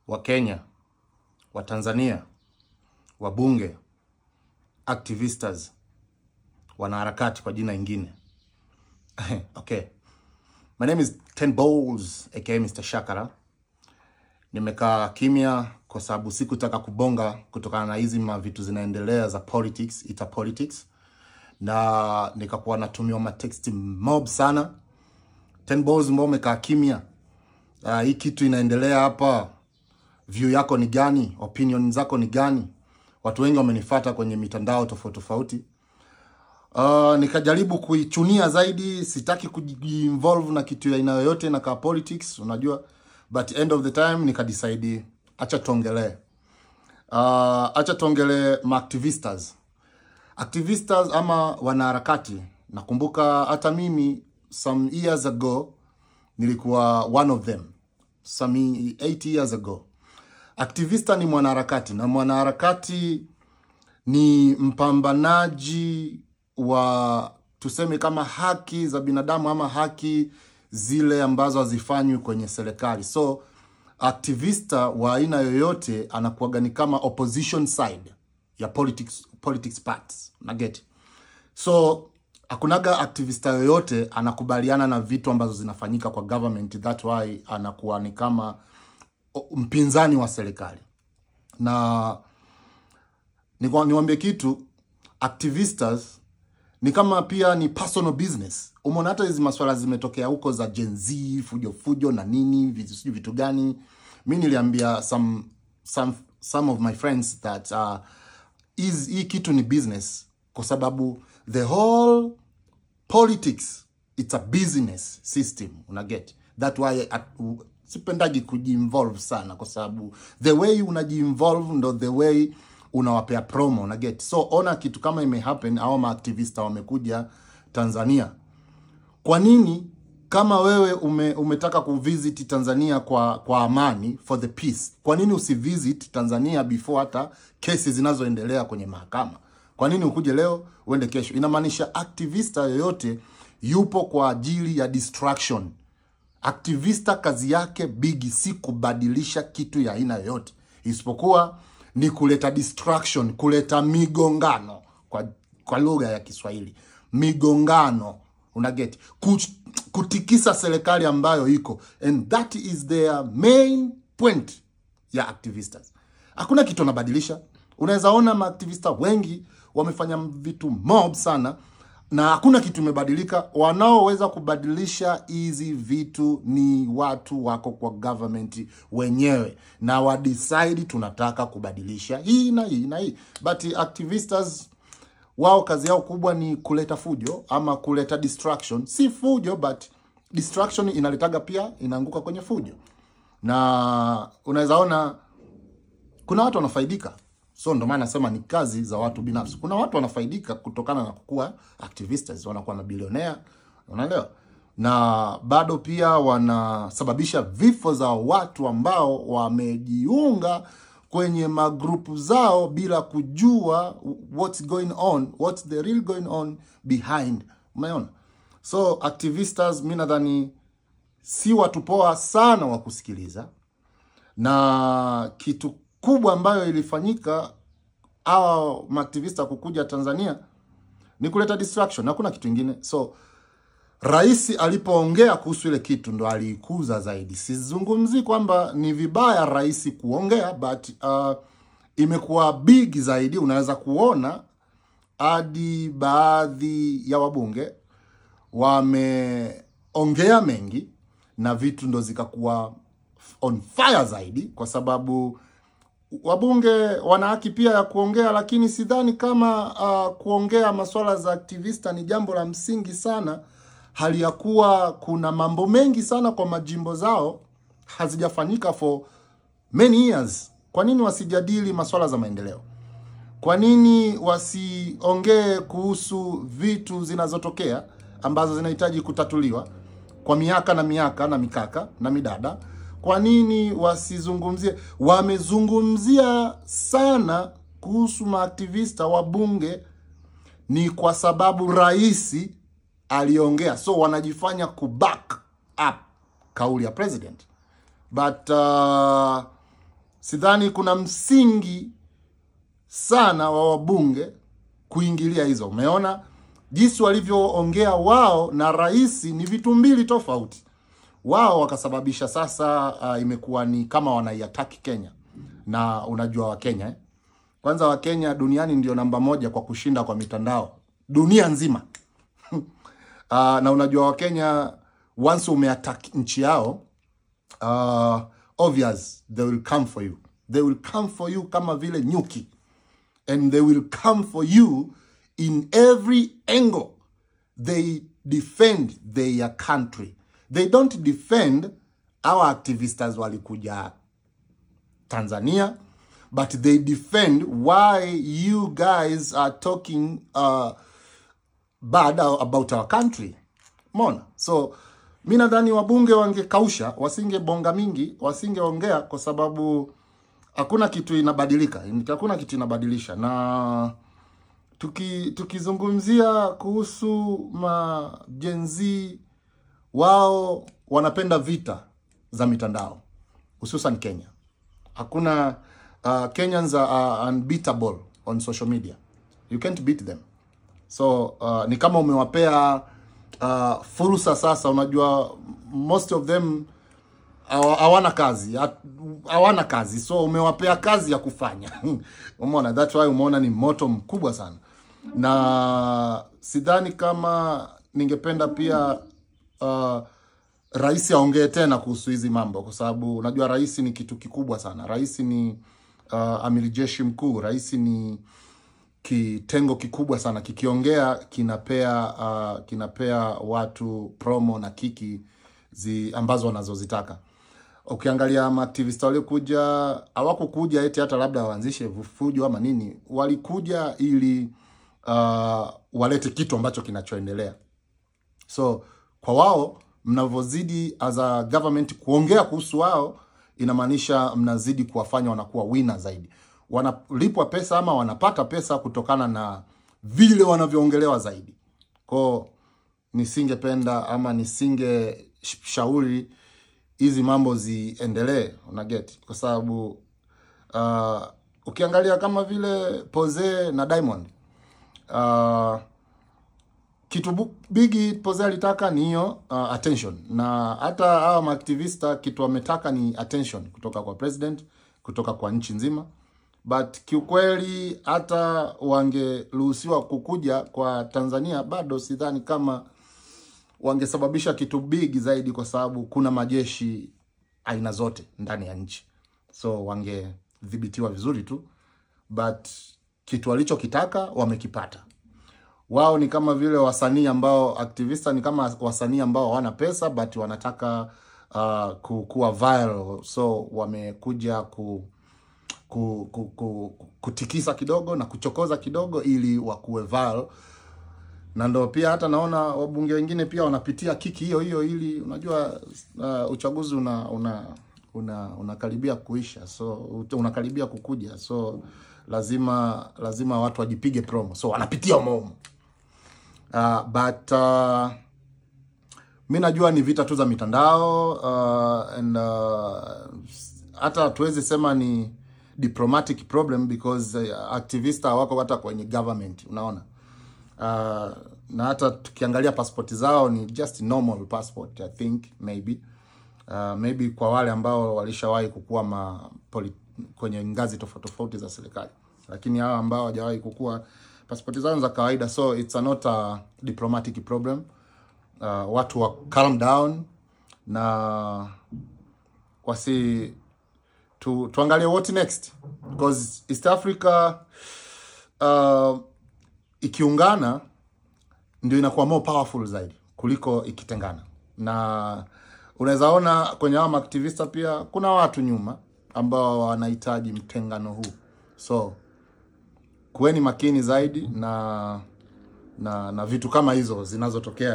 wa Kenya, wa Tanzania, wabunge, activistas, wanaharakati kwa jina ingine. Okay. My name is Ten Balls, aka Mr. Shakara. Nimekaa kimya kwa sababu sikutaka kubonga kutokana na hizi vitu zinaendelea za politics, ita politics. Na nikakuwa natumiwa matext mob sana. Ten Balls mbona umekaa kimya? Hii kitu inaendelea hapa. View yako ni gani? Opinion zako ni gani? Watu wengi wamenifuata kwenye mitandao tofauti tofauti. Nikajaribu kuichunia zaidi, sitaki kujiinvolve na kitu ya aina yoyote na ka politics, unajua. But end of the time nikadecide acha tuongelee. Acha tuongelee activistas. Activistas ama wanaharakati. Nakumbuka hata mimi some years ago nilikuwa one of them. Some 8 years ago. Activista ni mwanaharakati, na mwanaharakati ni mpambanaji wa tuseme kama haki za binadamu ama haki zile ambazo hazifanywi kwenye serikali. So activista wa aina yoyote anakuwa ni kama opposition side ya politics parts, na get. So hakunaga activista yoyote anakubaliana na vitu ambazo zinafanyika kwa government, that why anakuwa ni kama mpinzani wa serikali. Na niwaambie kitu, activistas ni kama pia ni personal business. Umeona hata hizi maswala zimetokea huko za Gen Z, fujo na nini, vitu gani. Mimi niliambia some of my friends that hii kitu ni business, kwa sababu the whole politics, it's a business system, unaget. That why sipendagi kujiinvolve sana, kwa sababu the way unajiinvolve ndo the way unawapea promo, unaget. So ona kitu kama imehappen, au maaktivista wamekuja Tanzania. Kwa nini kama wewe umetaka kuvisit Tanzania kwa amani, for the peace, kwa nini usivisit Tanzania before hata kesi zinazoendelea kwenye mahakama? Kwa nini ukuje leo uende kesho? Inamaanisha activista yoyote yupo kwa ajili ya distraction. Activista kazi yake bigi si kubadilisha kitu ya aina yoyote, isipokuwa ni kuleta distraction, kuleta migongano kwa lugha ya Kiswahili. Migongano, unaget, kutikisa serikali ambayo iko, and that is their main point ya activistas. Hakuna kitu wanabadilisha. Unaweza ona maaktivista wengi wamefanya vitu mob sana na hakuna kitu imebadilika. Wanaoweza kubadilisha hizi vitu ni watu wako kwa government wenyewe, na wa decide tunataka kubadilisha hii na hii na hii. But activistas wao kazi yao kubwa ni kuleta fujo ama kuleta distraction. Si fujo, but distraction inaletaga pia inaanguka kwenye fujo. Na unaweza ona kuna watu wanafaidika. So ndo maana nasema ni kazi za watu binafsi. Kuna watu wanafaidika kutokana na kukua activistas, wanakuwa mabilionea, unaelewa? Na bado pia wanasababisha vifo za watu ambao wamejiunga kwenye magrupu zao bila kujua what's going on, what's the real going on behind. Umeona? So activistas mimi nadhani si watu poa sana wa kusikiliza. Na kitu kubwa ambayo ilifanyika hawa maaktivista kukuja Tanzania ni kuleta distraction, hakuna kitu kingine. So rais alipoongea kuhusu ile kitu ndo aliikuza zaidi. Sizungumzi kwamba ni vibaya rais kuongea, but imekuwa big zaidi. Unaweza kuona hadi baadhi ya wabunge wameongea mengi na vitu ndo zikakuwa on fire zaidi, kwa sababu wabunge wana haki pia ya kuongea, lakini sidhani kama kuongea masuala za activista ni jambo la msingi sana, hali ya kuwa kuna mambo mengi sana kwa majimbo zao hazijafanyika for many years. Kwa nini wasijadili masuala za maendeleo? Kwa nini wasiongee kuhusu vitu zinazotokea ambazo zinahitaji kutatuliwa kwa miaka na miaka na mikaka na midada? Kwa nini wasizungumzie? Wamezungumzia sana kuhusu maaktivista wa bunge ni kwa sababu rais aliongea. So wanajifanya kuback up kauli ya president. But sidhani kuna msingi sana wa wabunge kuingilia hizo. Umeona jinsi walivyoongea wao na rais, ni vitu mbili tofauti. Wao wakasababisha sasa imekuwa ni kama wanaiataki Kenya. Na unajua wa Kenya kwanza wa Kenya duniani ndio namba 1 kwa kushinda kwa mitandao dunia nzima. Na unajua wa Kenya once umeattack nchi yao, obvious they will come for you. They will come for you kama vile nyuki. And they will come for you in every angle. They defend their country. They don't defend our activists walikuja Tanzania, but they defend why you guys are talking bad about our country. Mona. So mimi nadhani wabunge wangekausha, wasingebonga mingi, wasingeongea kwa sababu hakuna kitu inabadilika. Hakuna kitu inabadilisha. Na tukizungumzia kuhusu Gen Z, wao wanapenda vita za mitandao, hususan Kenya. Hakuna Kenyans are unbeatable on social media. You can't beat them. So ni kama umewapea fursa sasa. Unajua most of them hawana kazi, so umewapea kazi ya kufanya. Umeona, that's why umeona ni moto mkubwa sana. Na sidhani kama ningependa pia rais aongee tena kuhusu hizi mambo, kwa sababu unajua rais ni kitu kikubwa sana. Rais ni amiri jeshi mkuu. Rais ni kitengo kikubwa sana. Kikiongea kinapea watu promo na kiki ambazo wanazozitaka. Ukiangalia maaktivista waliokuja, hawakukuja eti hata labda waanzishe fujo ama nini. Walikuja ili walete kitu ambacho kinachoendelea. So kwa wao, mnavozidi as a government kuongea kuhusu wao, inamaanisha mnazidi kuwafanya wanakuwa winner zaidi. Wanalipwa pesa ama wanapata pesa kutokana na vile wanavyoongelewa zaidi. Kwa nisingependa ama nisingeshauri hizi mambo ziendelee, unaget? Kwa sababu ukiangalia kama vile Pose na Diamond, kitu bigi Pose alitaka ni hiyo attention. Na hata hawa maaktivista kitu wametaka ni attention kutoka kwa president, kutoka kwa nchi nzima. But kiukweli hata wangeruhusiwa kukuja kwa Tanzania, bado sidhani kama wangesababisha kitu big zaidi, kwa sababu kuna majeshi aina zote ndani ya nchi. So wangedhibitiwa vizuri tu. But kitu walichokitaka wamekipata. Wao ni kama vile wasanii ambao, activista ni kama wasanii ambao hawana pesa but wanataka kuwa viral. So wamekuja kutikisa kidogo na kuchokoza kidogo ili wakuwe viral. Na ndo pia hata naona wabunge wengine pia wanapitia kiki hiyo ili unajua uchaguzi unakaribia kuisha. So unakaribia kukuja. So lazima watu wajipige promo. So wanapitia umo. But mimi najua ni vita tu za mitandao, and hata tuwezi sema ni diplomatic problem because activista wako hata kwenye government, unaona. Na hata tukiangalia passport zao ni just normal passport, I think maybe kwa wale ambao walishawahi kukua kwenye ngazi tofauti za serikali. Lakini hao ambao hawajawahi kukua, passport zao za kawaida. So it's not a diplomatic problem. Watu wa calm down na tuangalie what next, because East Africa ikiungana ndio inakuwa more powerful zaidi kuliko ikitengana. Na unaweza ona kwenye hao activista pia kuna watu nyuma ambao wanahitaji mtengano huu. So kuweni makini zaidi na vitu kama hizo zinazotokea.